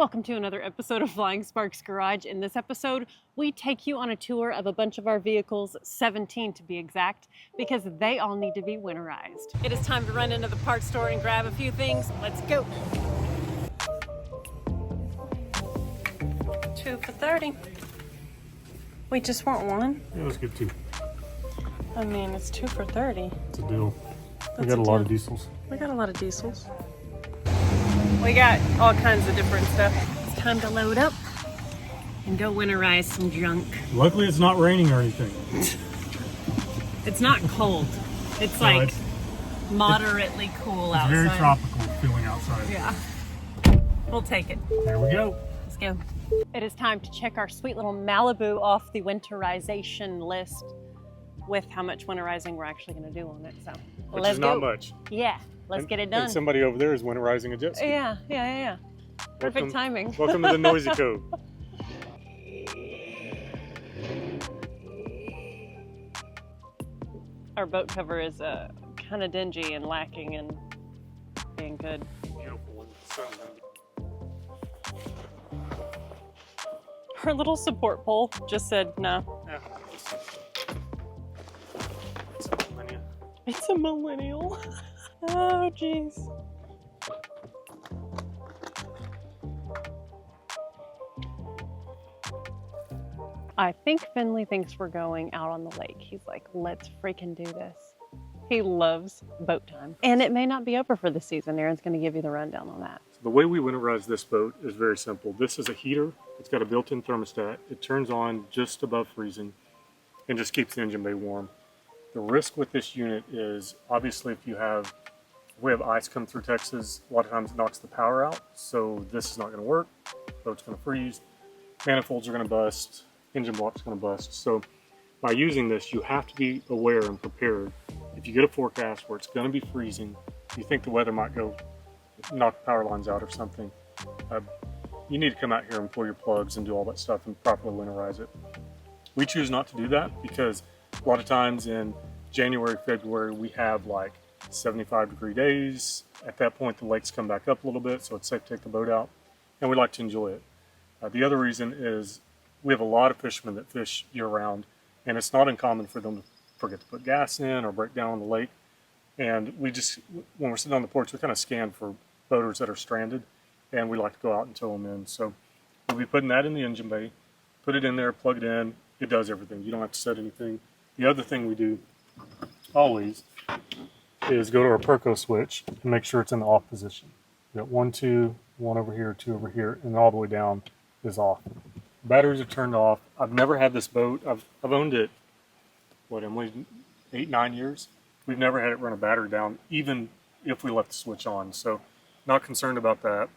Welcome to another episode of Flying Sparks Garage. In this episode, we take you on a tour of a bunch of our vehicles, 17 to be exact, because they all need to be winterized. It is time to run into the parts store and grab a few things. Let's go. 2 for $30. Wait, just want one? Yeah, let's get 2. I mean, it's 2 for $30. It's a deal. We That's got a lot of diesels. We got a lot of diesels. We got all kinds of different stuff. It's time to load up and go winterize some junk. Luckily, it's not raining or anything. It's not cold. It's like moderately cool outside. It's very tropical feeling outside. Yeah. We'll take it. There we go. Let's go. It is time to check our sweet little Malibu off the winterization list with how much winterizing we're actually going to do on it. So Which let's is not go. much. Yeah. Let's get it done. And somebody over there is winterizing a jet ski. Yeah. Perfect timing. Welcome to the Noisy Cove. Our boat cover is kind of dingy and lacking in being good. Beautiful. Her little support pole just said, no. Yeah. It's a millennial. Oh, jeez. I think Finley thinks we're going out on the lake. He's like, let's freaking do this. He loves boat time. And it may not be over for the season. Aaron's going to give you the rundown on that. The way we winterize this boat is very simple. This is a heater. It's got a built-in thermostat. It turns on just above freezing and just keeps the engine bay warm. The risk with this unit is obviously if we have ice come through Texas, a lot of times it knocks the power out. So this is not going to work. Boat's going to freeze. Manifolds are going to bust. Engine block's going to bust. So by using this, you have to be aware and prepared. If you get a forecast where it's going to be freezing, you think the weather might go knock the power lines out or something, you need to come out here and pull your plugs and do all that stuff and properly winterize it. We choose not to do that because a lot of times in January, February, we have like 75-degree days. At that point, the lakes come back up a little bit, so it's safe to take the boat out, and we like to enjoy it. The other reason is we have a lot of fishermen that fish year-round, and it's not uncommon for them to forget to put gas in or break down on the lake. And we just, when we're sitting on the porch, we kind of scan for boaters that are stranded, and we like to go out and tow them in. So we'll be putting that in the engine bay, put it in there, plug it in. It does everything. You don't have to set anything. The other thing we do always is go to our Perco switch and make sure it's in the off position. You got 1, 2, 1 over here, 2 over here, and all the way down is off. Batteries are turned off. I've never had this boat. I've owned it, Emily, 8, 9 years. We've never had it run a battery down, even if we left the switch on. So not concerned about that.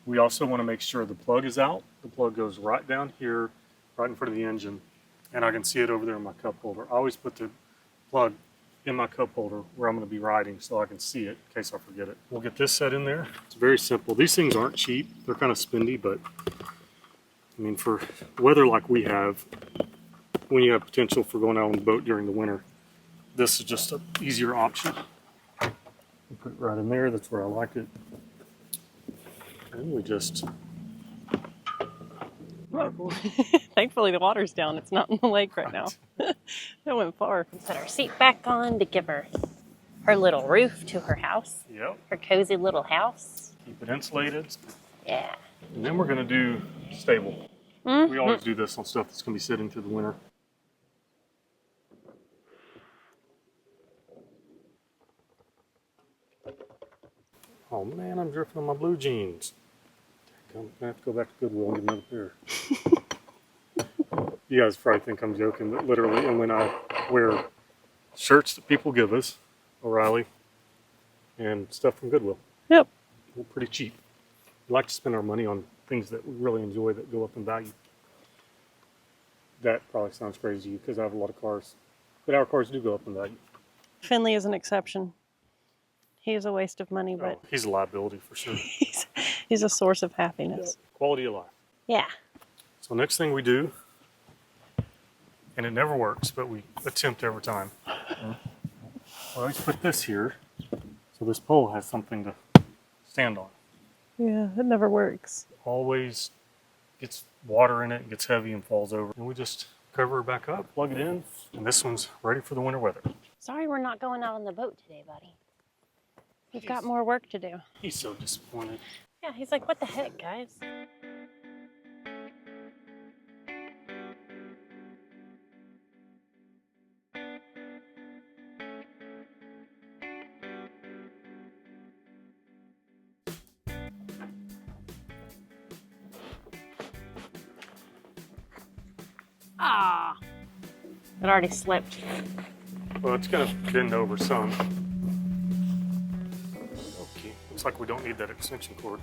We also want to make sure the plug is out. The plug goes right down here, right in front of the engine, and I can see it over there in my cup holder. I always put the plug in my cup holder where I'm going to be riding so I can see it in case I forget it. We'll get this set in there. It's very simple. These things aren't cheap. They're kind of spendy, but I mean, for weather like we have, when you have potential for going out on the boat during the winter, this is just an easier option. We put it right in there. That's where I like it. And we just... Thankfully the water's down. It's not in the lake right now. That went far. Put our seat back on to give her little roof to her house. Yep. Her cozy little house. Keep it insulated. Yeah. And then we're going to do stable. Mm-hmm. We always do this on stuff that's going to be sitting through the winter. Oh man, I'm drifting on my blue jeans. I'm going to have to go back to Goodwill and get another pair. You guys probably think I'm joking, but literally, and when I wear shirts that people give us, O'Reilly, and stuff from Goodwill. Yep. They're pretty cheap. We like to spend our money on things that we really enjoy that go up in value. That probably sounds crazy to you because I have a lot of cars, but our cars do go up in value. Finley is an exception. He is a waste of money, but he's a liability for sure. he's a source of happiness. Yeah. Quality of life. Yeah. So next thing we do, and it never works, but we attempt every time. I always put this here, so this pole has something to stand on. Yeah, it never works. Always gets water in it, gets heavy and falls over. And we just cover her back up, plug it in, and this one's ready for the winter weather. Sorry we're not going out on the boat today, buddy. We've got more work to do. He's so disappointed. Yeah, he's like, what the heck, guys? Ah, it already slipped. Well, it's gonna bend over some. Okay, looks like we don't need that extension cord.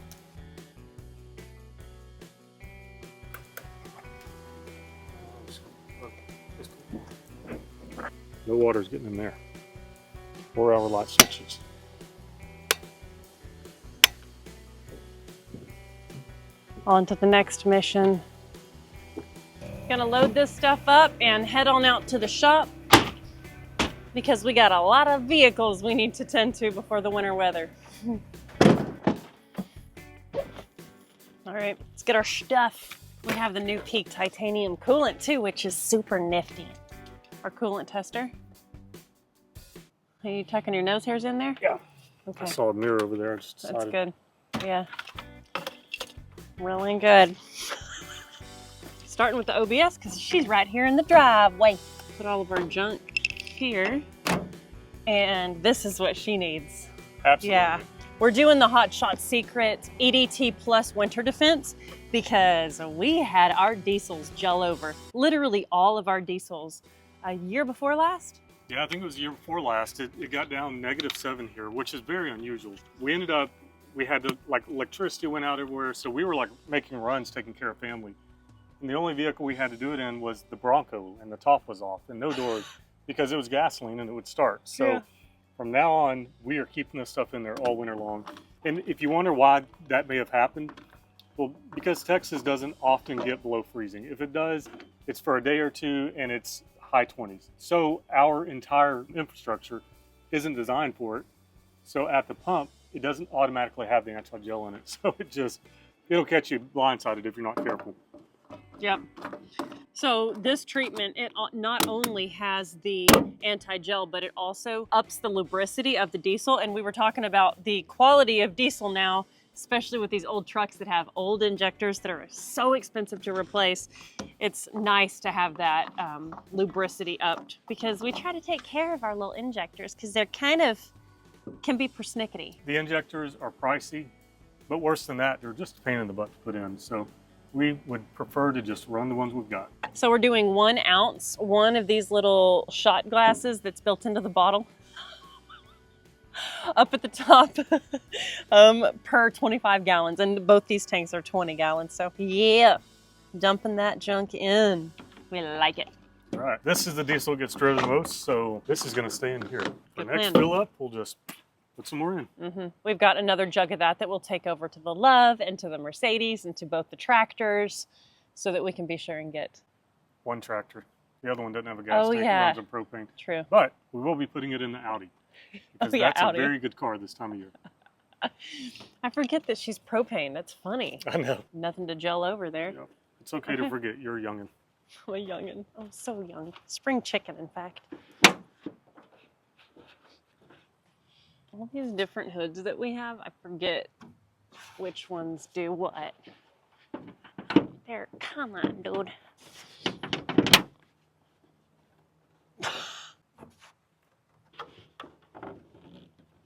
No water's getting in there. 4-hour light switches. On to the next mission. Gonna load this stuff up and head on out to the shop because we got a lot of vehicles we need to tend to before the winter weather. All right, let's get our stuff. We have the new Peak titanium coolant too, which is super nifty. Our coolant tester. Are you tucking your nose hairs in there? Yeah. Okay. I saw a mirror over there. I just decided. That's good. Yeah. Really good. Starting with the OBS because she's right here in the driveway. Put all of our junk here. And this is what she needs. Absolutely. Yeah. We're doing the Hot Shot Secret EDT Plus Winter Defense because we had our diesels gel over. Literally all of our diesels a year before last. Yeah, I think it was the year before last. It got down -7 here, which is very unusual. We ended up, we had to, like, electricity went out everywhere, so we were like making runs, taking care of family. And the only vehicle we had to do it in was the Bronco, and the top was off and no doors because it was gasoline and it would start. So Yeah. from now on, we are keeping this stuff in there all winter long. And if you wonder why that may have happened, well, because Texas doesn't often get below freezing. If it does, it's for a day or two and it's high 20s. So our entire infrastructure isn't designed for it. So at the pump, it doesn't automatically have the anti-gel in it. So it'll catch you blindsided if you're not careful. Yep. So this treatment, it not only has the anti-gel, but it also ups the lubricity of the diesel. And we were talking about the quality of diesel now, especially with these old trucks that have old injectors that are so expensive to replace. It's nice to have that lubricity upped because we try to take care of our little injectors because they're kind of, can be persnickety. The injectors are pricey, but worse than that, they're just a pain in the butt to put in. So we would prefer to just run the ones we've got. So we're doing 1 ounce, one of these little shot glasses that's built into the bottle. Up at the top per 25 gallons. And both these tanks are 20 gallons. So yeah, dumping that junk in. We like it. All right, this is the diesel that gets driven the most, so this is gonna stay in here. For Good next plan. fill up, we'll just put some more in. We've got another jug of that we'll take over to the Love and to the Mercedes and to both the tractors so that we can be sure and get. One tractor. The other one doesn't have a gas tank, yeah. it runs on propane. True. But we will be putting it in the Audi. Because yeah, that's Audi. a very good car this time of year. I forget that she's propane. That's funny. I know. Nothing to gel over there. Yep. It's okay to forget you're a youngin'. I'm a youngin'. I'm so young. Spring chicken, in fact. All these different hoods that we have, I forget which ones do what. There, come on, dude.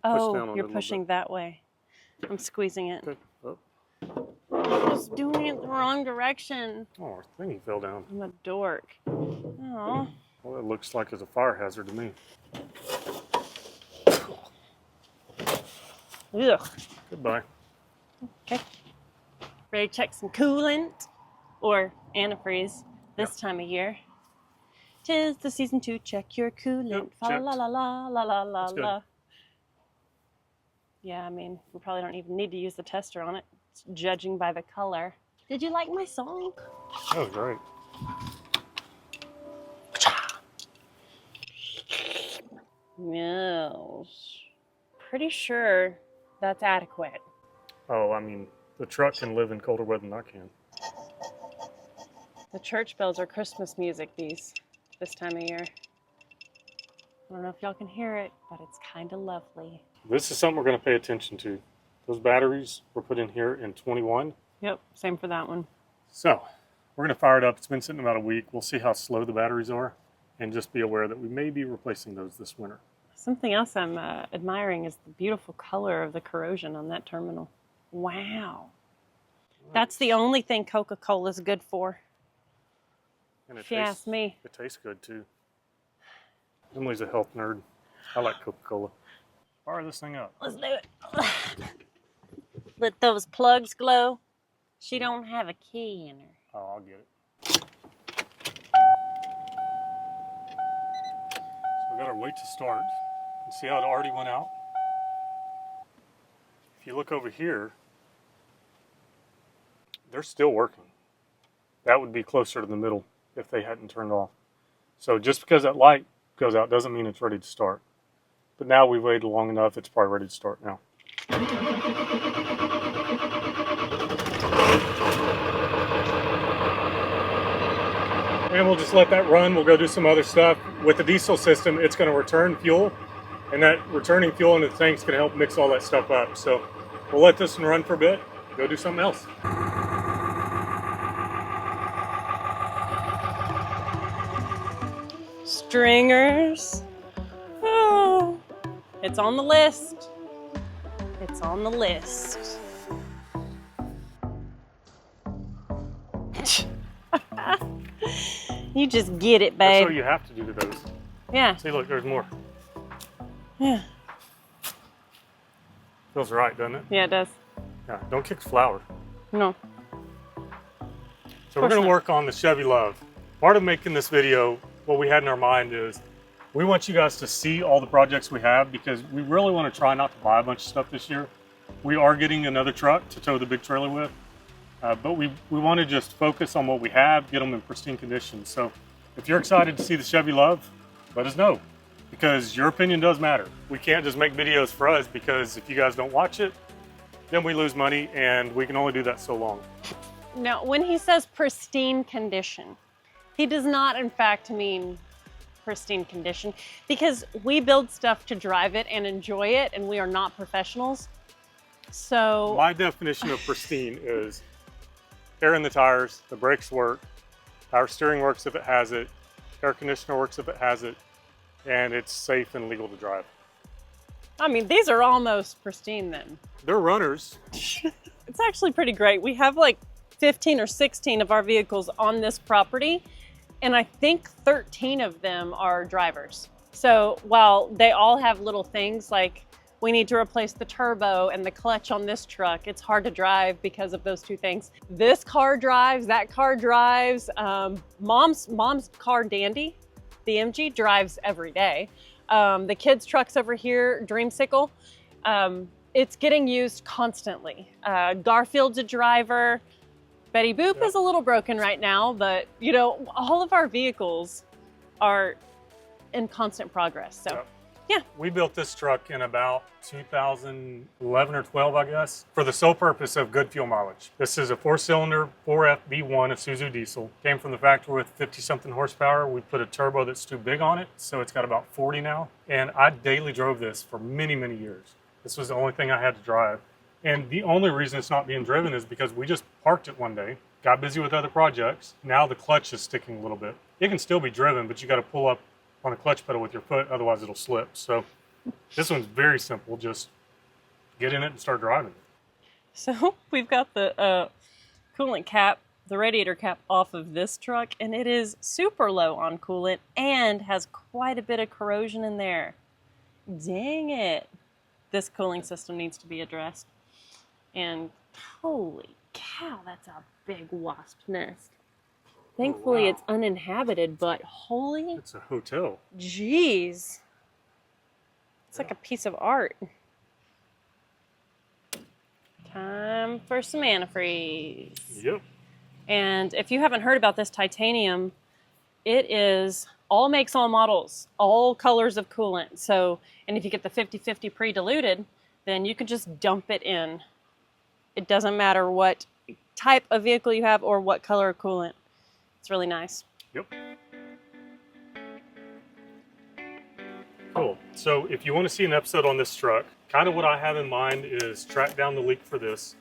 Oh, down on it you're a little pushing bit. that way. I'm squeezing it. Okay. Oh, I was doing it the wrong direction. our thingy fell down. I'm a dork. Oh. Well, it looks like it's a fire hazard to me. Ugh. Goodbye. Okay. Ready to check some coolant or antifreeze this time of year. 'Tis the season to check your coolant. Yep, Fa checked. la la la la la la That's good. la. Yeah, I mean, we probably don't even need to use the tester on it, judging by the color. Did you like my song? That was great. Yes. Pretty sure that's adequate. Oh, I mean, the truck can live in colder weather than I can. The church bells are Christmas music this time of year. I don't know if y'all can hear it, but it's kind of lovely. This is something we're going to pay attention to. Those batteries were put in here in 21. Yep, same for that one. So we're going to fire it up. It's been sitting about a week. We'll see how slow the batteries are and just be aware that we may be replacing those this winter. Something else I'm admiring is the beautiful color of the corrosion on that terminal. Wow. That's the only thing Coca-Cola is good for. And if you ask me. It tastes good too. Emily's a health nerd. I like Coca-Cola. Fire this thing up. Let's do it. Let those plugs glow. She don't have a key in her. Oh, I'll get it. So we got our weight to start. And see how it already went out? If you look over here, they're still working. That would be closer to the middle if they hadn't turned off. So just because that light goes out doesn't mean it's ready to start. But now we've waited long enough, it's probably ready to start now. And we'll just let that run. We'll go do some other stuff. With the diesel system, it's going to return fuel. And that returning fuel into the tank's going to help mix all that stuff up. So we'll let this one run for a bit, go do something else. Stringers. Oh, it's on the list. It's on the list. You just get it, babe. That's what you have to do to those. Yeah. See, look, there's more. Yeah. Feels right, doesn't it? Yeah, it does. Yeah, don't kick the flour. No. So we're going to work on the Chevy Love. Part of making this video, what we had in our mind is we want you guys to see all the projects we have because we really want to try not to buy a bunch of stuff this year. We are getting another truck to tow the big trailer with, but we want to just focus on what we have, get them in pristine condition. So if you're excited to see the Chevy Love, let us know because your opinion does matter. We can't just make videos for us because if you guys don't watch it, then we lose money and we can only do that so long. Now, when he says pristine condition, he does not in fact mean pristine condition because we build stuff to drive it and enjoy it and we are not professionals. So my definition of pristine is air in the tires, the brakes work, power steering works if it has it, air conditioner works if it has it, and it's safe and legal to drive. I mean, these are almost pristine then. They're runners. It's actually pretty great. We have like 15 or 16 of our vehicles on this property, and I think 13 of them are drivers. So while they all have little things like we need to replace the turbo and the clutch on this truck, it's hard to drive because of those two things. This car drives, that car drives. Mom's car, Dandy, the MG, drives every day. The kids' truck's over here, Dreamsicle. It's getting used constantly. Garfield's a driver. Betty Boop is a little broken right now, but you know, all of our vehicles are in constant progress. So yeah. We built this truck in about 2011 or 12, I guess, for the sole purpose of good fuel mileage. This is a 4-cylinder 4F V1 Isuzu diesel. Came from the factory with 50-something horsepower. We put a turbo that's too big on it, so it's got about 40 now. And I daily drove this for many, many years. This was the only thing I had to drive. And the only reason it's not being driven is because we just parked it one day, got busy with other projects. Now the clutch is sticking a little bit. It can still be driven, but you got to pull up on a clutch pedal with your foot, otherwise it'll slip. So this one's very simple. Just get in it and start driving. So we've got the coolant cap, the radiator cap off of this truck, and it is super low on coolant and has quite a bit of corrosion in there. Dang it. This cooling system needs to be addressed. And holy cow, that's a big wasp nest. Thankfully, it's uninhabited, but holy... It's a hotel. Jeez. It's like a piece of art. Time for some antifreeze. Yep. And if you haven't heard about this titanium, it is all makes, all models, all colors of coolant. So, and if you get the 50-50 pre-diluted, then you can just dump it in It doesn't matter what type of vehicle you have or what color of coolant. It's really nice. Yep. Cool. So if you want to see an episode on this truck, kind of what I have in mind is track down the leak for this,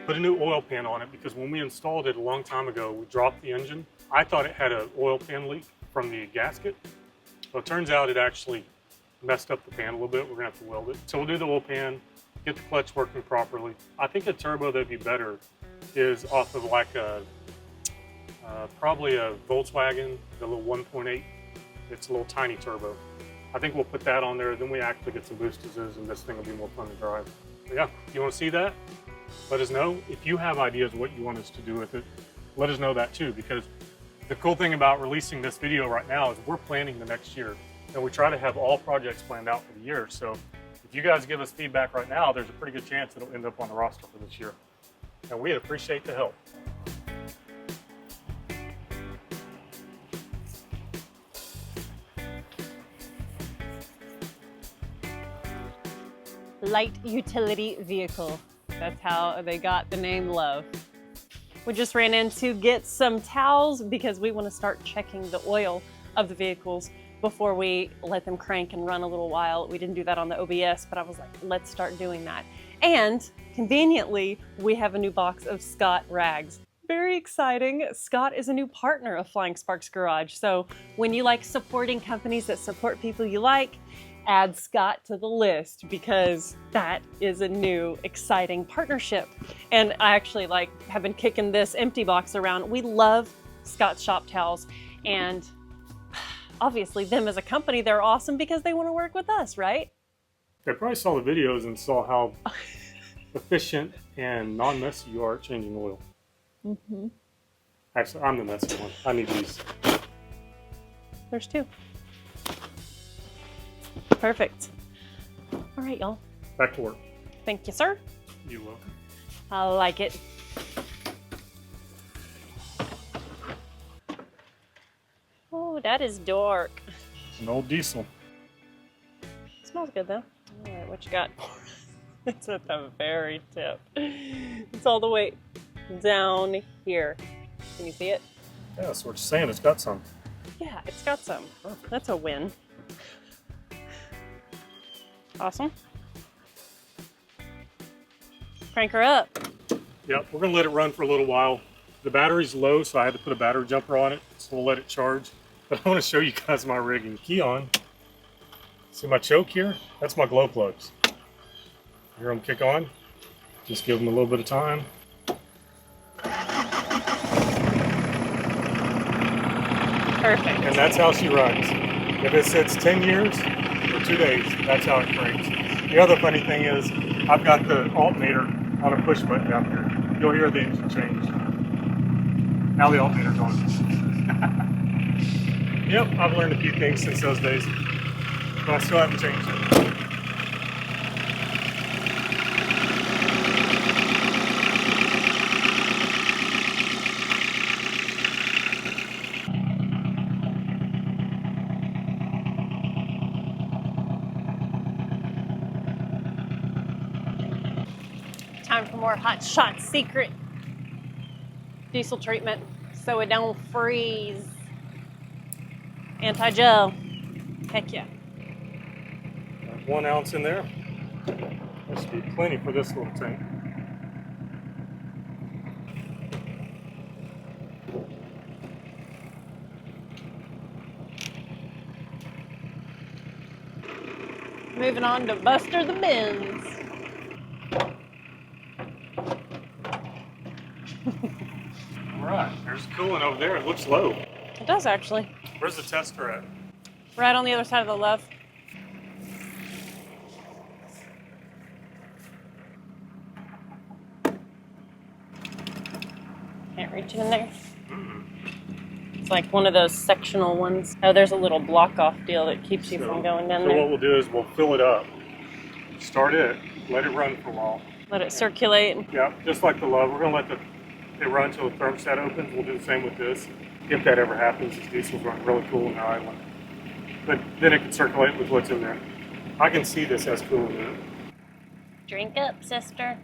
put a new oil pan on it, because when we installed it a long time ago, we dropped the engine. I thought it had an oil pan leak from the gasket. Well, it turns out it actually messed up the pan a little bit. We're gonna have to weld it. So we'll do the oil pan, get the clutch working properly. I think a turbo that'd be better is off of like a, probably a Volkswagen, the little 1.8. It's a little tiny turbo. I think we'll put that on there, then we actually get some boosters, and this thing will be more fun to drive. But yeah, if you want to see that, let us know. If you have ideas what you want us to do with it, let us know that too, because the cool thing about releasing this video right now is we're planning the next year, and we try to have all projects planned out for the year. So if you guys give us feedback right now, there's a pretty good chance it'll end up on the roster for this year. And we'd appreciate the help. Light utility vehicle. That's how they got the name Love. We just ran in to get some towels because we want to start checking the oil of the vehicles before we let them crank and run a little while. We didn't do that on the OBS, but I was like, let's start doing that. And conveniently, we have a new box of Scott rags. Very exciting. Scott is a new partner of Flying Sparks Garage. So when you like supporting companies that support people you like, add Scott to the list, because that is a new exciting partnership. And I actually have been kicking this empty box around. We love Scott's shop towels, and obviously them as a company, they're awesome because they want to work with us, right? They probably saw the videos and saw how efficient and non-messy you are at changing oil. Mm-hmm. Actually, I'm the messy one. I need these. There's two. Perfect. All right, y'all. Back to work. Thank you, sir. You're welcome. I like it. Oh, that is dark. It's an old diesel. It smells good, though. All right, what you got? It's at the very tip. It's all the way down here. Can you see it? Yeah, that's what you're saying. It's got some. Yeah, it's got some. Perfect. That's a win. Awesome. Crank her up. Yep, we're gonna let it run for a little while. The battery's low, so I had to put a battery jumper on it, so we'll let it charge. But I want to show you guys my rigging. Key on. See my choke here? That's my glow plugs. Hear them kick on? Just give them a little bit of time. Perfect. And that's how she runs. If it sits 10 years or 2 days, that's how it cranks. The other funny thing is, I've got the alternator on a push button down here. You'll hear the engine change. Now the alternator's on. Yep, I've learned a few things since those days, but I still haven't changed it. Time for more Hot Shot Secret diesel treatment so it don't freeze. Anti-gel. Heck yeah. 1 ounce in there. That should be plenty for this little tank. Moving on to Buster the Benz. Alright, there's the coolant over there. It looks low. It does actually. Where's the tester at? Right on the other side of the Love. Can't reach it in there. It's like one of those sectional ones. Oh, there's a little block off deal that keeps you from going down so there. what we'll do is we'll fill it up. Start it, let it run for a while. Let it circulate. Yeah, just like the Love. We're going to let it run until the thermostat opens. We'll do the same with this. If that ever happens, this diesel's running really cool in the island. But then it can circulate with what's in there. I can see this has coolant in it. Drink up, sister.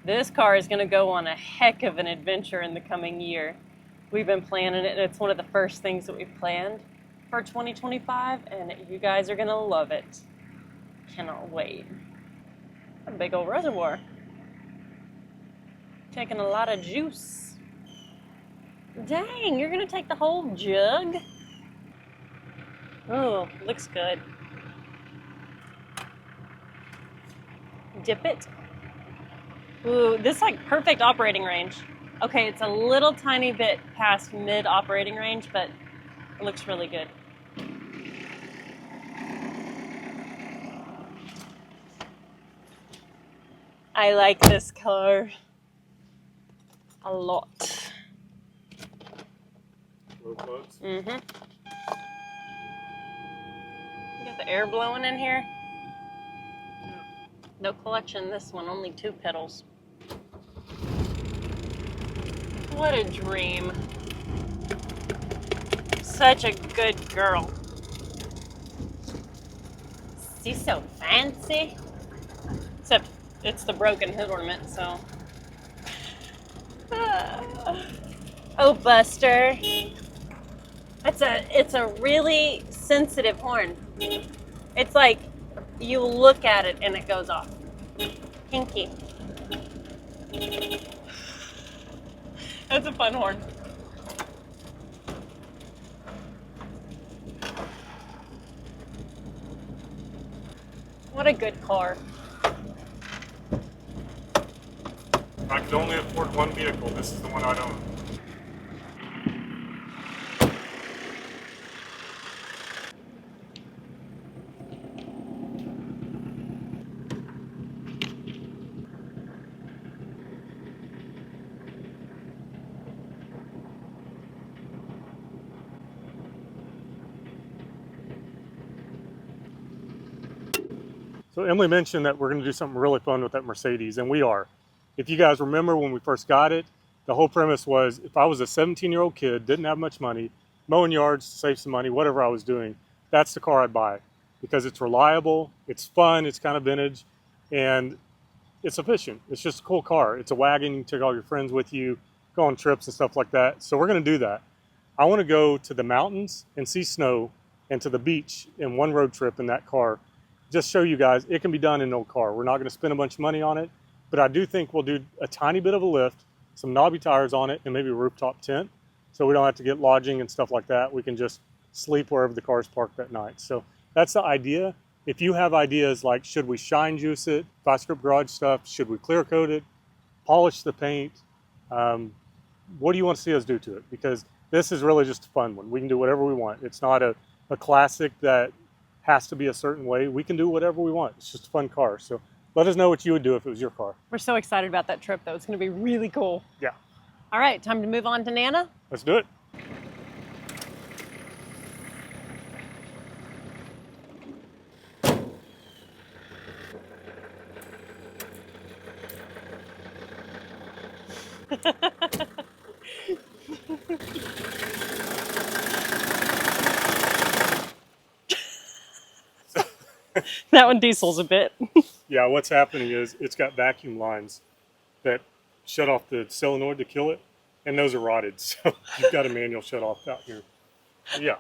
This car is going to go on a heck of an adventure in the coming year. We've been planning it, and it's one of the first things that we've planned for 2025, and you guys are going to love it. Cannot wait. A big old reservoir. Taking a lot of juice. Dang, you're going to take the whole jug? Oh, looks good. Dip it. Ooh, this is like perfect operating range. Okay, it's a little tiny bit past mid operating range, but it looks really good. I like this car a lot. Low plugs. Mm-hmm. You got the air blowing in here? No clutch in this one, only 2 pedals. What a dream. Such a good girl. She's so fancy. Except it's the broken hood ornament, so. Oh, Buster. It's a really sensitive horn. It's like you look at it and it goes off. Pinky. That's a fun horn. What a good car. I could only afford one vehicle. This is the one I own. So Emily mentioned that we're going to do something really fun with that Mercedes, and we are. If you guys remember when we first got it, the whole premise was if I was a 17-year-old kid, didn't have much money, mowing yards to save some money, whatever I was doing, that's the car I'd buy because it's reliable, it's fun, it's kind of vintage, and it's efficient. It's just a cool car. It's a wagon. You can take all your friends with you, go on trips and stuff like that. So we're going to do that. I want to go to the mountains and see snow and to the beach in one road trip in that car. Just show you guys it can be done in an old car. We're not going to spend a bunch of money on it, but I do think we'll do a tiny bit of a lift, some knobby tires on it, and maybe a rooftop tent, so we don't have to get lodging and stuff like that. We can just sleep wherever the car is parked that night. So that's the idea. If you have ideas like should we shine juice it, Vice Grip Garage stuff, should we clear coat it, polish the paint, what do you want to see us do to it? Because this is really just a fun one. We can do whatever we want. It's not a classic that has to be a certain way. We can do whatever we want. It's just a fun car. So let us know what you would do if it was your car. We're so excited about that trip, though. It's going to be really cool. Yeah. All right, time to move on to Nana. Let's do it. That one diesels a bit. Yeah, what's happening is it's got vacuum lines that shut off the solenoid to kill it, and those are rotted. So you've got a manual shut off out here. Yeah.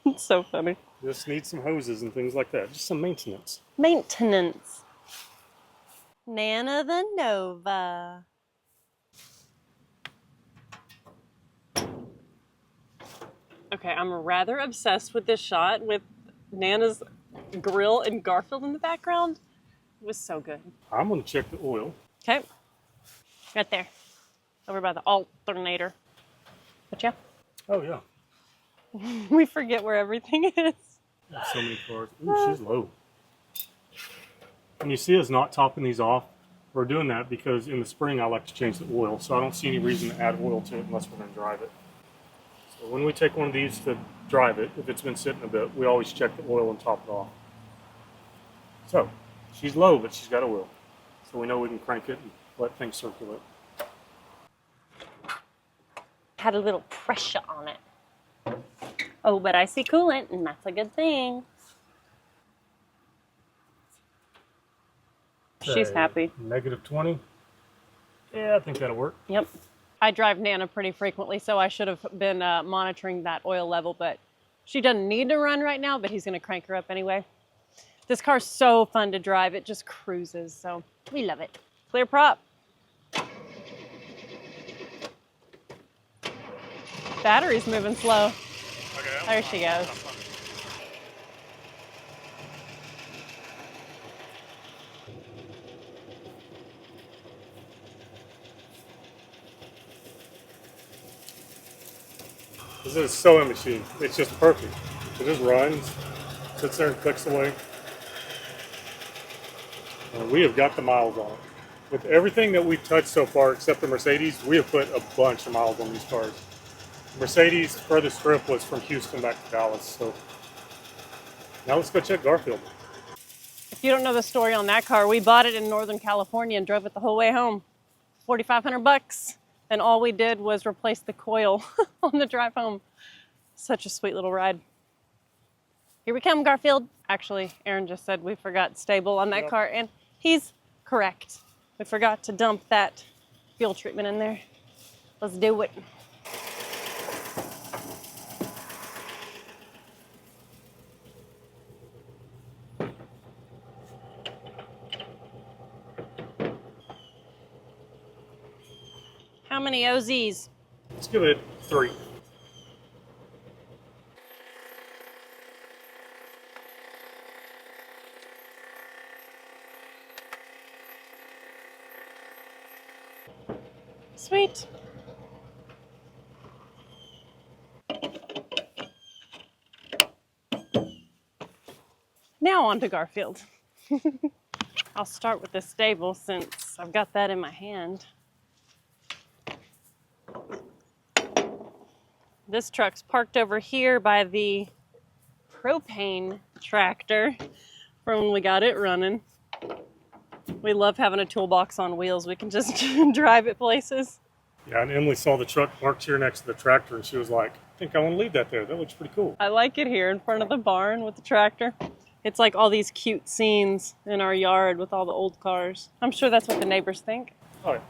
It's so funny. Just need some hoses and things like that. Just some maintenance. Maintenance. Nana the Nova. Okay, I'm rather obsessed with this shot with Nana's grill and Garfield in the background. It was so good. I'm going to check the oil. Okay. Right there. Over by the alternator. But yeah. Oh, yeah. We forget where everything is. There's so many cars. Ooh, she's low. And you see us not topping these off. We're doing that because in the spring I like to change the oil. So I don't see any reason to add oil to it unless we're going to drive it. So when we take one of these to drive it, if it's been sitting a bit, we always check the oil and top it off. So she's low, but she's got oil. So we know we can crank it and let things circulate. Had a little pressure on it. Oh, but I see coolant, and that's a good thing. She's happy. -20. Yeah, I think that'll work. Yep. I drive Nana pretty frequently, so I should have been monitoring that oil level, but she doesn't need to run right now, but he's gonna crank her up anyway. This car's so fun to drive. It just cruises, so we love it. Clear prop. Battery's moving slow. Okay, There she goes. This is a sewing machine. It's just perfect. It just runs, sits there and clicks away. And we have got the miles on it. With everything that we've touched so far, except the Mercedes, we have put a bunch of miles on these cars. Mercedes' furthest trip was from Houston back to Dallas. So now let's go check Garfield. If you don't know the story on that car, we bought it in Northern California and drove it the whole way home. $4,500, and all we did was replace the coil on the drive home. Such a sweet little ride. Here we come, Garfield. Actually, Aaron just said we forgot stable on that car, and he's correct. We forgot to dump that fuel treatment in there. Let's do it. How many OZs? Let's give it 3. Sweet. Now on to Garfield. I'll start with the stable since I've got that in my hand. This truck's parked over here by the propane tractor from when we got it running. We love having a toolbox on wheels. We can just drive it places. Yeah, and Emily saw the truck parked here next to the tractor, and she was like, I think I want to leave that there. That looks pretty cool. I like it here in front of the barn with the tractor. It's like all these cute scenes in our yard with all the old cars. I'm sure that's what the neighbors think. All right.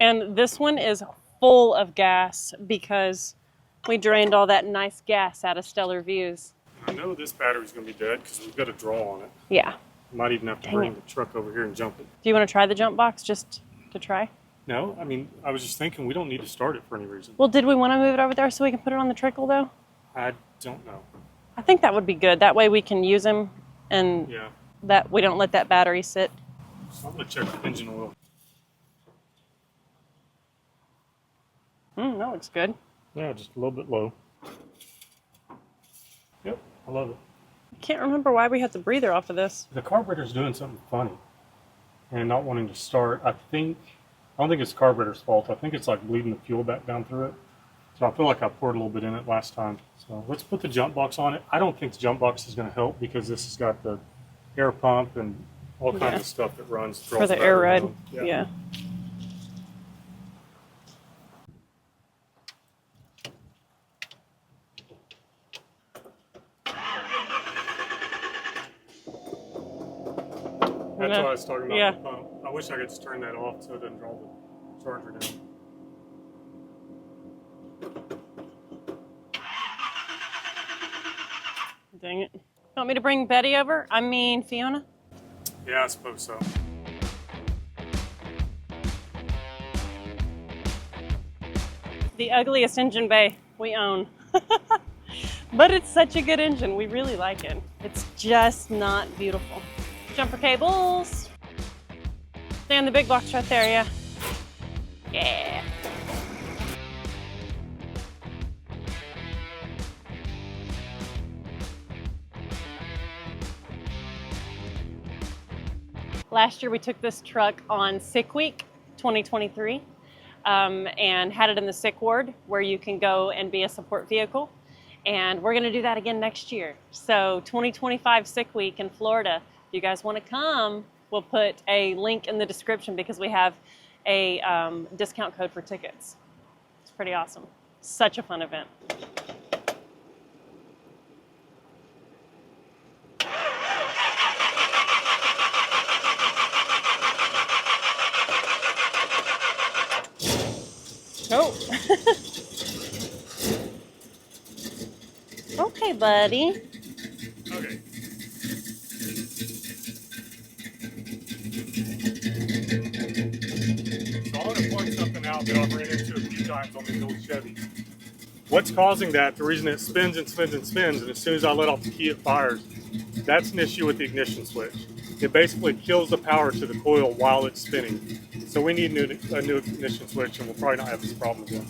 And this one is full of gas because we drained all that nice gas out of Stellar Views. I know this battery's going to be dead because we've got a draw on it. Yeah. Might even have to bring the truck over here and jump it. Do you want to try the jump box just to try? No, I mean, I was just thinking we don't need to start it for any reason. Well, did we want to move it over there so we can put it on the trickle, though? I don't know. I think that would be good. That way we can use them and Yeah. that we don't let that battery sit. I'm going to check the engine oil. That looks good. Yeah, just a little bit low. Yep, I love it. I can't remember why we had the breather off of this. The carburetor's doing something funny and not wanting to start. I don't think it's the carburetor's fault. I think it's like bleeding the fuel back down through it. So I feel like I poured a little bit in it last time. So let's put the jump box on it. I don't think the jump box is going to help because this has got the air pump and all kinds of stuff that runs through For the air ride. Yeah. Yeah. That's what I was talking about. Yeah. The pump. I wish I could just turn that off so it doesn't draw the charger down. Dang it. Want me to bring Betty over? I mean, Fiona? Yeah, I suppose so. The ugliest engine bay we own. But it's such a good engine. We really like it. It's just not beautiful. Jumper cables. Stay in the big box right there, yeah. Yeah. Last year we took this truck on Sick Week 2023 and had it in the sick ward where you can go and be a support vehicle. And we're gonna do that again next year. So 2025 Sick Week in Florida. If you guys wanna come, we'll put a link in the description because we have a discount code for tickets. It's pretty awesome. Such a fun event. Oh. Okay, buddy. Okay. So I want to point something out that I've ran into a few times on these old Chevys. What's causing that, the reason it spins and spins and spins, and as soon as I let off the key it fires, that's an issue with the ignition switch. It basically kills the power to the coil while it's spinning. So we need a new ignition switch, and we'll probably not have this problem again.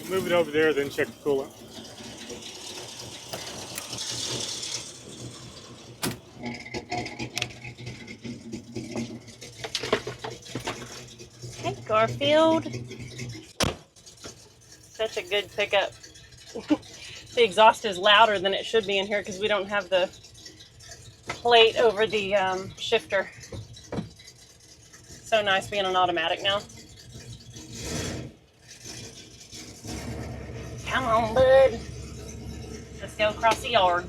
Move it over there, then check the coolant. Hey, Garfield. Such a good pickup. The exhaust is louder than it should be in here because we don't have the plate over the shifter. So nice being an automatic now. Come on, bud. Let's go across the yard.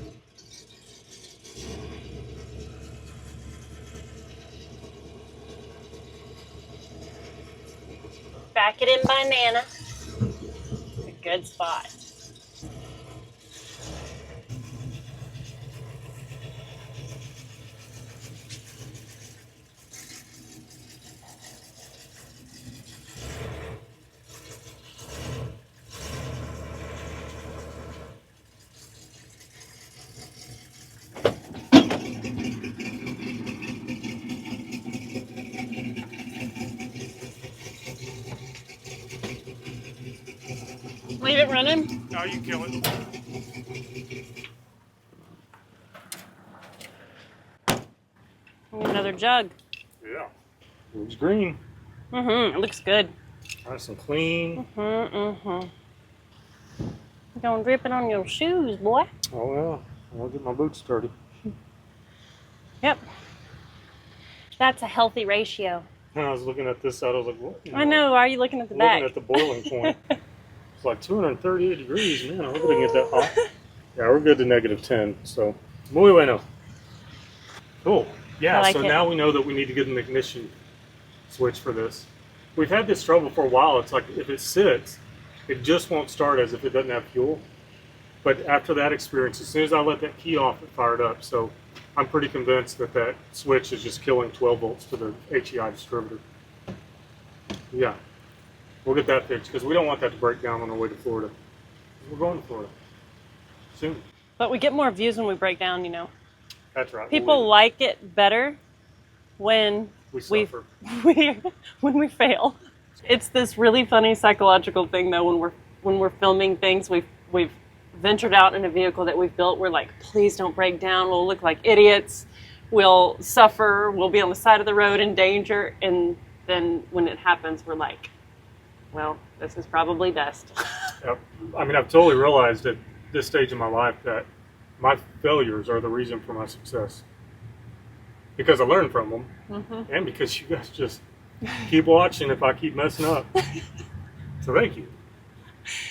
Back it in by Nana. It's a good spot. Leave it running? No, you kill it. Another jug. Yeah. Looks green. It looks good. Nice and clean. You're gonna drip it on your shoes, boy. Oh, yeah. I'll get my boots dirty. Yep. That's a healthy ratio. And I was looking at this side, I was like, what? I know. Why are you looking at the back? Looking at the boiling point. It's like 238 degrees, man. I hope it didn't get that hot. Yeah, we're good to -10, so muy bueno. Cool. Yeah, like so it. now we know that we need to get an ignition switch for this. We've had this trouble for a while. It's like if it sits, it just won't start as if it doesn't have fuel. But after that experience, as soon as I let that key off, it fired up. So I'm pretty convinced that that switch is just killing 12 volts to the HEI distributor. Yeah. We'll get that fixed because we don't want that to break down on our way to Florida. We're going to Florida soon. But we get more views when we break down, you know. That's right. People like it better when we suffer. when we fail. It's this really funny psychological thing though when we're filming things we've ventured out in a vehicle that we've built. We're like, please don't break down. We'll look like idiots. We'll suffer. We'll be on the side of the road in danger. And then when it happens, we're like, well, this is probably best. Yep. I mean, I've totally realized at this stage in my life that my failures are the reason for my success. Because I learn from them, and because you guys just keep watching if I keep messing up. So thank you.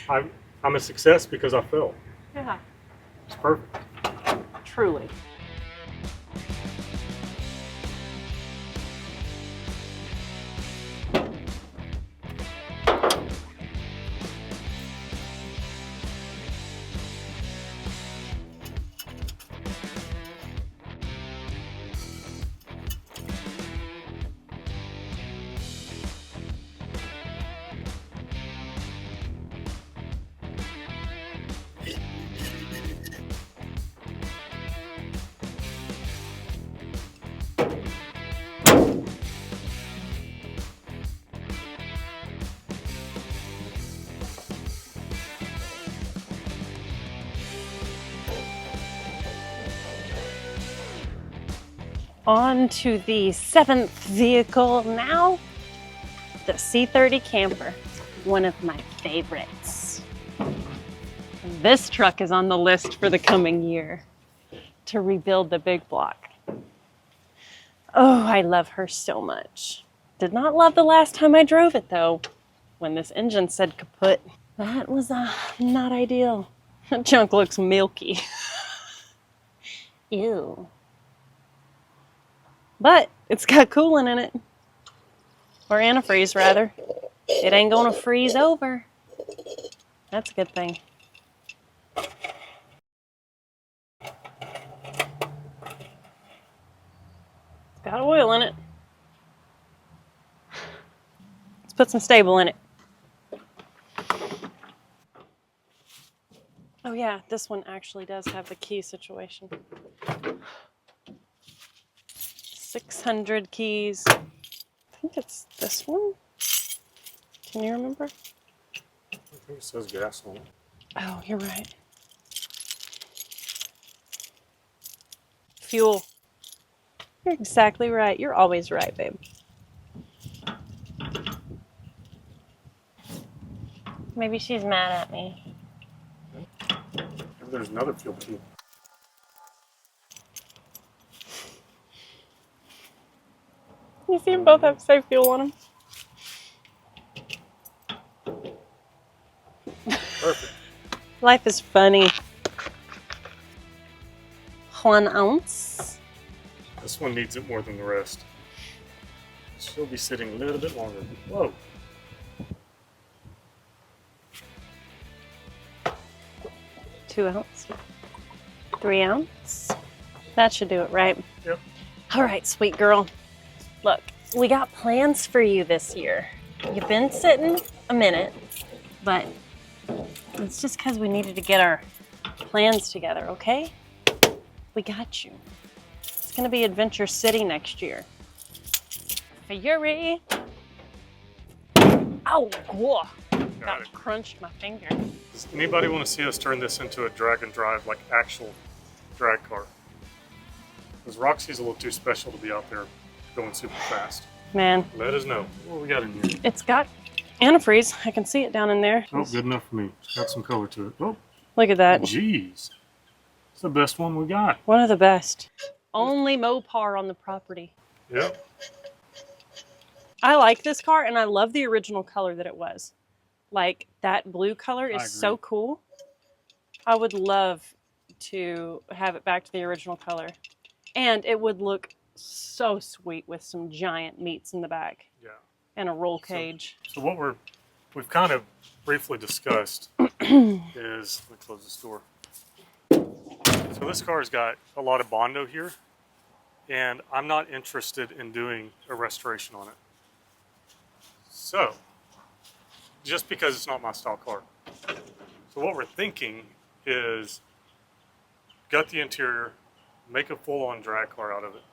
I'm a success because I failed. Yeah. It's perfect. Truly. On to the seventh vehicle now, the C30 camper, one of my favorites. This truck is on the list for the coming year. to rebuild the big block. Oh, I love her so much. Did not love the last time I drove it though, when this engine said kaput. That was not ideal. That junk looks milky. Ew. But it's got coolant in it. Or antifreeze, rather. It ain't gonna freeze over. That's a good thing. It's got oil in it. Let's put some stable in it. Oh yeah, this one actually does have the key situation. 600 keys. I think it's this one. Can you remember? I think it says gas on it. Oh, you're right. Fuel. You're exactly right. You're always right, babe. Maybe she's mad at me. Maybe there's another fuel key. You see them both have safe fuel on them? Perfect. Life is funny. 1 ounce. This one needs it more than the rest. She'll be sitting a little bit longer. Whoa. Two ounce. 3 ounce. That should do it, right? Yep. All right, sweet girl. Look, we got plans for you this year. You've been sitting a minute, but it's just because we needed to get our plans together, okay? We got you. It's going to be Adventure City next year. Fury. Ow, whoa. That crunched my finger. Does anybody want to see us turn this into a drag and drive, like actual drag car? Because Roxy's a little too special to be out there going super fast. Man. Let us know what we got in here. It's got antifreeze. I can see it down in there. Oh, good enough for me. It's got some color to it. Oh, look at that. jeez. It's the best one we got. One of the best. Only Mopar on the property. Yep. I like this car, and I love the original color that it was. Like, that blue color is so cool. I would love to have it back to the original color. And it would look so sweet with some giant meats in the back. Yeah. And a roll cage. So what we've kind of briefly discussed is, let me close this door. So this car's got a lot of Bondo here, and I'm not interested in doing a restoration on it. So, just because it's not my style car. So what we're thinking is gut the interior, make a full-on drag car out of it,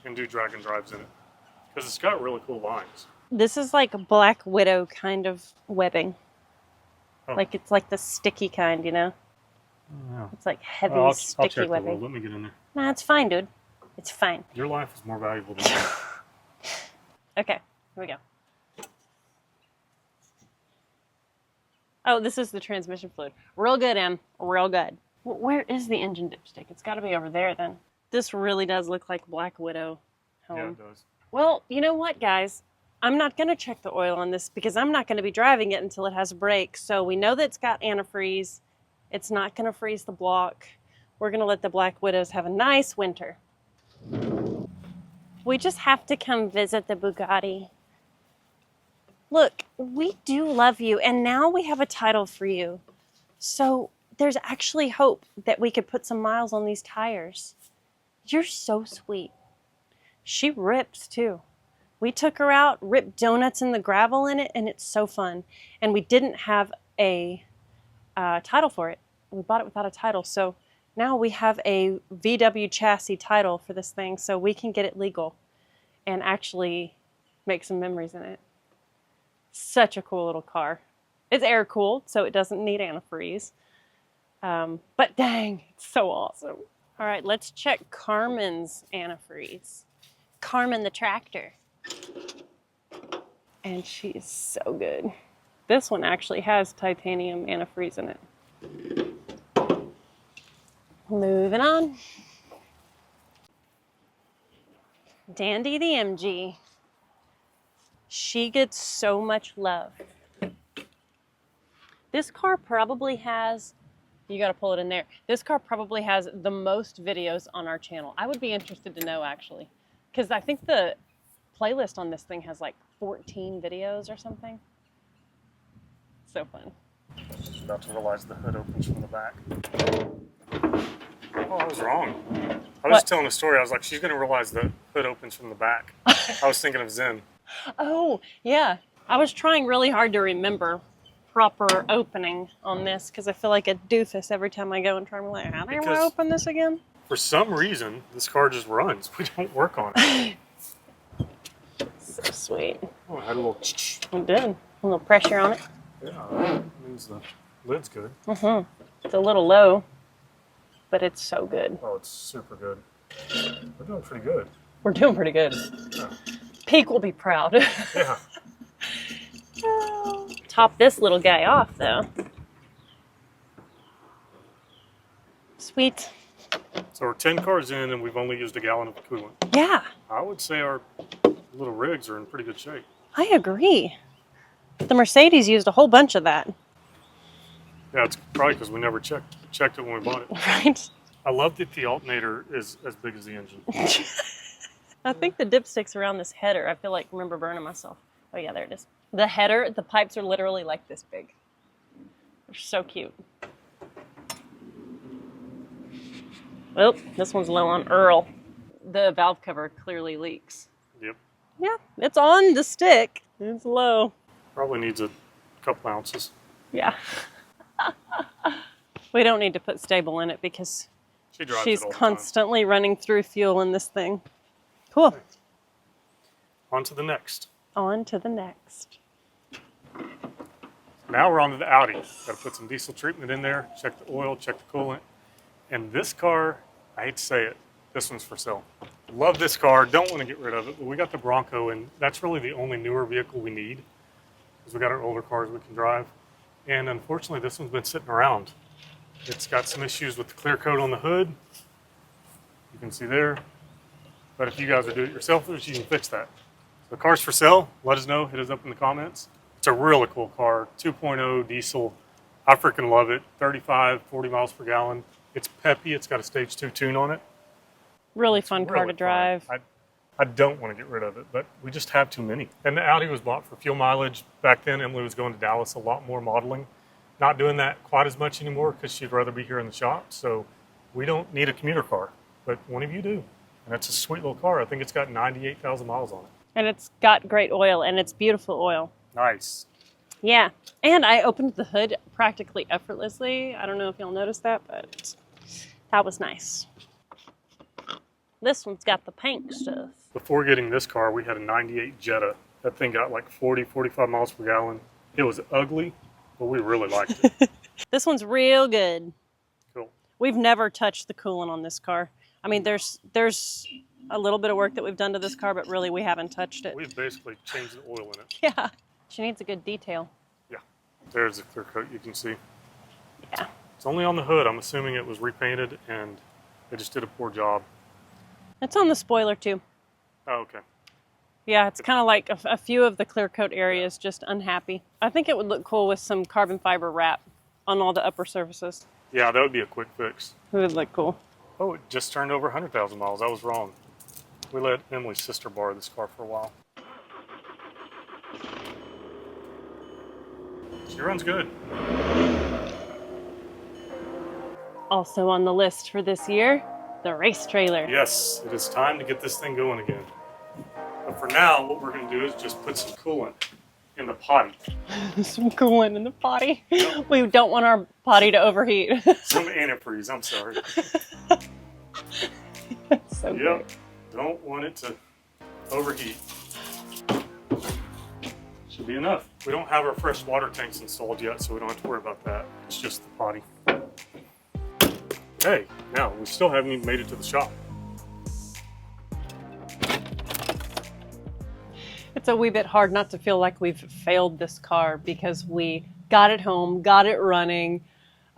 and do drag and drives in it. Because it's got really cool lines. This is like a Black Widow kind of webbing. Oh. Like it's like the sticky kind, you know? Yeah. It's like heavy, sticky I'll check webbing. the road. Let me get in there. Nah, it's fine, dude. It's fine. Your life is more valuable than mine. Okay, here we go. Oh, this is the transmission fluid. Real good, Em. Real good. Well, where is the engine dipstick? It's got to be over there then. This really does look like Black Widow home. Yeah, it does. Well, you know what, guys? I'm not going to check the oil on this because I'm not going to be driving it until it has a brake. So we know that it's got antifreeze. It's not going to freeze the block. We're going to let the Black Widows have a nice winter. We just have to come visit the Bugatti. Look, we do love you, and now we have a title for you. So there's actually hope that we could put some miles on these tires. You're so sweet. She rips too. We took her out, ripped donuts in the gravel in it, and it's so fun. And we didn't have a title for it. We bought it without a title. So now we have a VW chassis title for this thing so we can get it legal and actually make some memories in it. Such a cool little car. It's air cooled, so it doesn't need antifreeze. But dang, it's so awesome. All right, let's check Carmen's antifreeze. Carmen the tractor. And she's so good. This one actually has titanium antifreeze in it. Moving on. Dandy the MG. She gets so much love. This car probably has, you got to pull it in there. This car probably has the most videos on our channel. I would be interested to know actually, because I think the playlist on this thing has like 14 videos or something. So fun. She's about to realize the hood opens from the back. Oh, I was wrong. I was telling a story. I was like, she's going to realize the hood opens from the back. I was thinking of Zen. Oh, yeah. I was trying really hard to remember proper opening on this because I feel like a doofus every time I go and try to be like, how do I open this again? For some reason, this car just runs. We don't work on it. So sweet. Oh, I had a little... It did. A little pressure on it. Yeah, that means the lid's good. It's a little low, but it's so good. Oh, it's super good. We're doing pretty good. We're doing pretty good. Yeah. Peak will be proud. Yeah. Top this little guy off, though. Sweet. So we're 10 cars in and we've only used a gallon of coolant. Yeah. I would say our little rigs are in pretty good shape. I agree. The Mercedes used a whole bunch of that. Yeah, it's probably because we never checked it when we bought it. Right? I love that the alternator is as big as the engine. I think the dipstick's around this header. I feel like I remember burning myself. Oh yeah, there it is. The header, the pipes are literally like this big. They're so cute. Oh, this one's low on Earl. The valve cover clearly leaks. Yep. Yeah, it's on the stick. It's low. Probably needs a couple ounces. Yeah. We don't need to put stable in it because she's constantly running through fuel in this thing. Cool. Okay. On to the next. On to the next. Now we're on to the Audi. Got to put some diesel treatment in there, check the oil, check the coolant. And this car, I hate to say it, this one's for sale. Love this car, don't want to get rid of it, but we got the Bronco, and that's really the only newer vehicle we need, because we got our older cars we can drive. And unfortunately, this one's been sitting around. It's got some issues with the clear coat on the hood. You can see there. But if you guys are do-it-yourselfers, you can fix that. The car's for sale. Let us know. Hit us up in the comments. It's a really cool car. 2.0 diesel. I freaking love it. 35, 40 miles per gallon. It's peppy. It's got a stage 2 tune on it. Really fun car to drive. I don't want to get rid of it, but we just have too many. And the Audi was bought for fuel mileage. Back then, Emily was going to Dallas a lot more modeling. Not doing that quite as much anymore because she'd rather be here in the shop. So we don't need a commuter car, but one of you do. And it's a sweet little car. I think it's got 98,000 miles on it. And it's got great oil, and it's beautiful oil. Nice. Yeah. And I opened the hood practically effortlessly. I don't know if y'all noticed that, but that was nice. This one's got the paint stuff. Before getting this car, we had a 98 Jetta. That thing got like 40, 45 miles per gallon. It was ugly, but we really liked it. This one's real good. Cool. We've never touched the coolant on this car. I mean, there's a little bit of work that we've done to this car, but really we haven't touched it. We've basically changed the oil in it. Yeah. She needs a good detail. Yeah. There's the clear coat you can see. Yeah. It's only on the hood. I'm assuming it was repainted and they just did a poor job. It's on the spoiler too. Oh, okay. Yeah, it's kind of like a few of the clear coat areas just unhappy. I think it would look cool with some carbon fiber wrap on all the upper surfaces. Yeah, that would be a quick fix. It would look cool. Oh, it just turned over 100,000 miles. I was wrong. We let Emily's sister borrow this car for a while. She runs good. Also on the list for this year, the race trailer. Yes, it is time to get this thing going again. But for now, what we're going to do is just put some coolant in the potty. Some coolant in the potty? Yep. We don't want our potty to overheat. Some antifreeze, I'm sorry. That's so yep, don't want it to overheat. Should be enough. We don't have our fresh water tanks installed yet, so we don't have to worry about that. It's just the potty. Okay, now we still haven't even made it to the shop. It's a wee bit hard not to feel like we've failed this car because we got it home, got it running.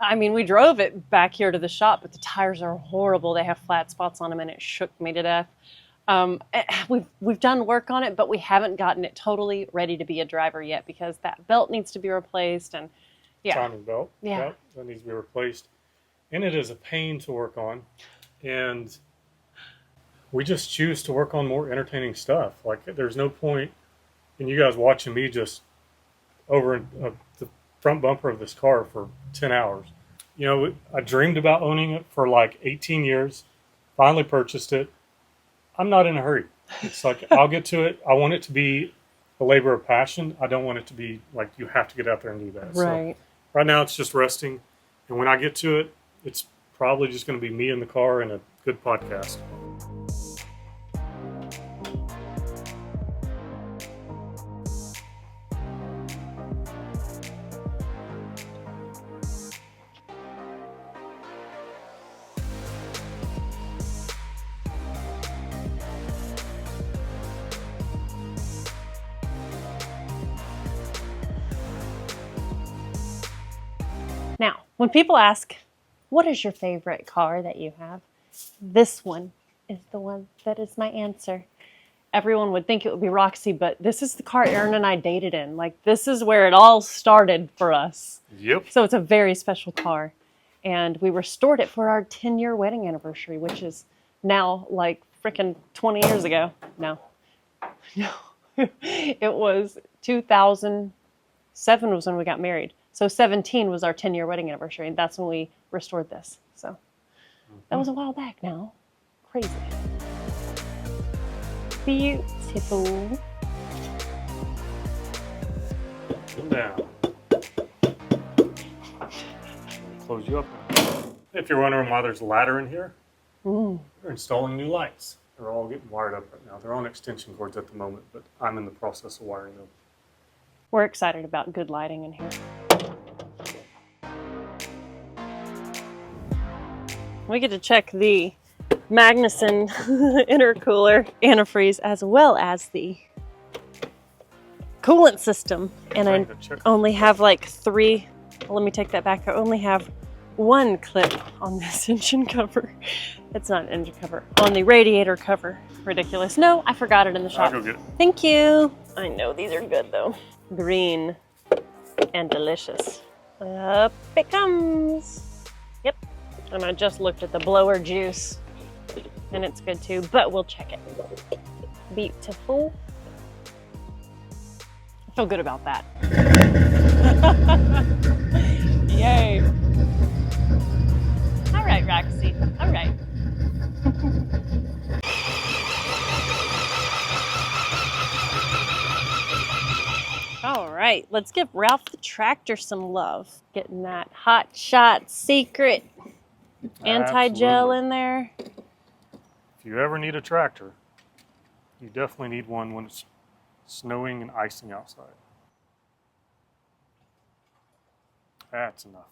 I mean, we drove it back here to the shop, but the tires are horrible. They have flat spots on them and it shook me to death. We've done work on it, but we haven't gotten it totally ready to be a driver yet because that belt needs to be replaced, and yeah, Timing belt. Yeah. Yep, that needs to be replaced. And it is a pain to work on. And we just choose to work on more entertaining stuff. Like, there's no point in you guys watching me just over the front bumper of this car for 10 hours. You know, I dreamed about owning it for like 18 years, finally purchased it. I'm not in a hurry. It's like, I'll get to it. I want it to be a labor of passion. I don't want it to be like you have to get out there and do that. right. So right now it's just resting. And when I get to it, it's probably just going to be me in the car and a good podcast. Now, when people ask, what is your favorite car that you have? This one is the one that is my answer. Everyone would think it would be Roxy, but this is the car Aaron and I dated in. Like, this is where it all started for us. Yep. So it's a very special car. And we restored it for our 10-year wedding anniversary, which is now like freaking 20 years ago. No. It was 2007 was when we got married. So 17 was our 10-year wedding anniversary, and that's when we restored this. So that was a while back now. Crazy. Beautiful. Come down. Close you up. If you're wondering why there's a ladder in here, we're installing new lights. They're all getting wired up right now. They're on extension cords at the moment, but I'm in the process of wiring them. We're excited about good lighting in here. We get to check the Magnuson intercooler antifreeze as well as the coolant system. And I only have like three. Well, let me take that back. I only have one clip on this engine cover. It's not an engine cover. On the radiator cover. Ridiculous. No, I forgot it in the shop. I'll go get it. Thank you. I know these are good though. Green and delicious. Up it comes. Yep. And I just looked at the blower juice and it's good too, but we'll check it. Beautiful. I feel good about that. Yay. All right, Roxy. All right. All right, let's give Ralph the tractor some love. Getting that Hot Shot Secret anti-gel in there. If you ever need a tractor, you definitely need one when it's snowing and icing outside. That's enough.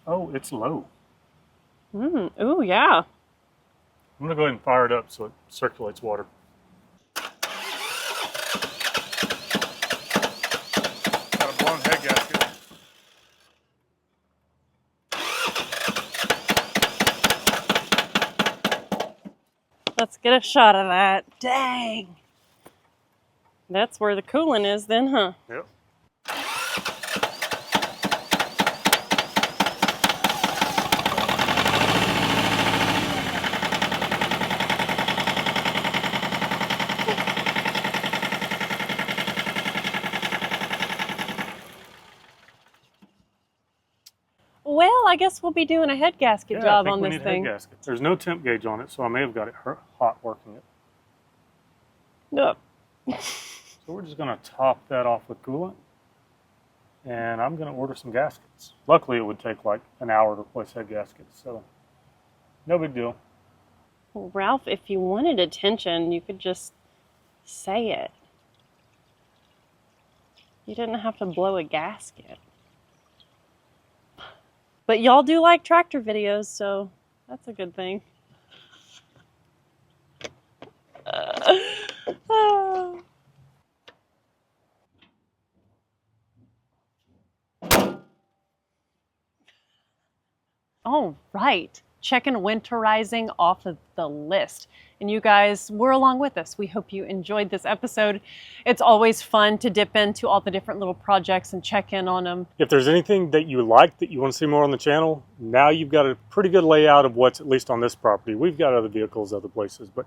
Oh, it's low. Ooh, yeah. I'm gonna go ahead and fire it up so it circulates water. Got a blown head gasket. Let's get a shot of that. Dang. That's where the coolant is then, huh? Yep. Well, I guess we'll be doing a head gasket job on we this need thing. Head gasket. There's no temp gauge on it, so I may have got it hot working it. Yep. So we're just going to top that off with coolant, and I'm going to order some gaskets. Luckily, it would take like an hour to replace head gaskets, so no big deal. Well, Ralph, if you wanted attention, you could just say it. You didn't have to blow a gasket. But y'all do like tractor videos, so that's a good thing. Oh, right. Checking winterizing off of the list. And you guys were along with us. We hope you enjoyed this episode. It's always fun to dip into all the different little projects and check in on them. If there's anything that you like that you want to see more on the channel, now you've got a pretty good layout of what's at least on this property. We've got other vehicles other places, but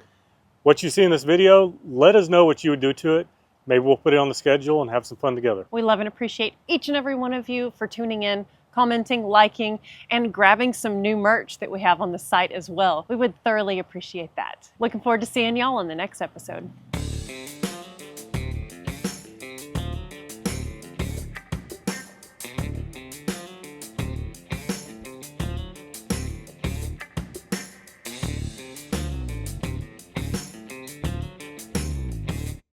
what you see in this video, let us know what you would do to it. Maybe we'll put it on the schedule and have some fun together. We love and appreciate each and every one of you for tuning in, commenting, liking, and grabbing some new merch that we have on the site as well. We would thoroughly appreciate that. Looking forward to seeing y'all in the next episode.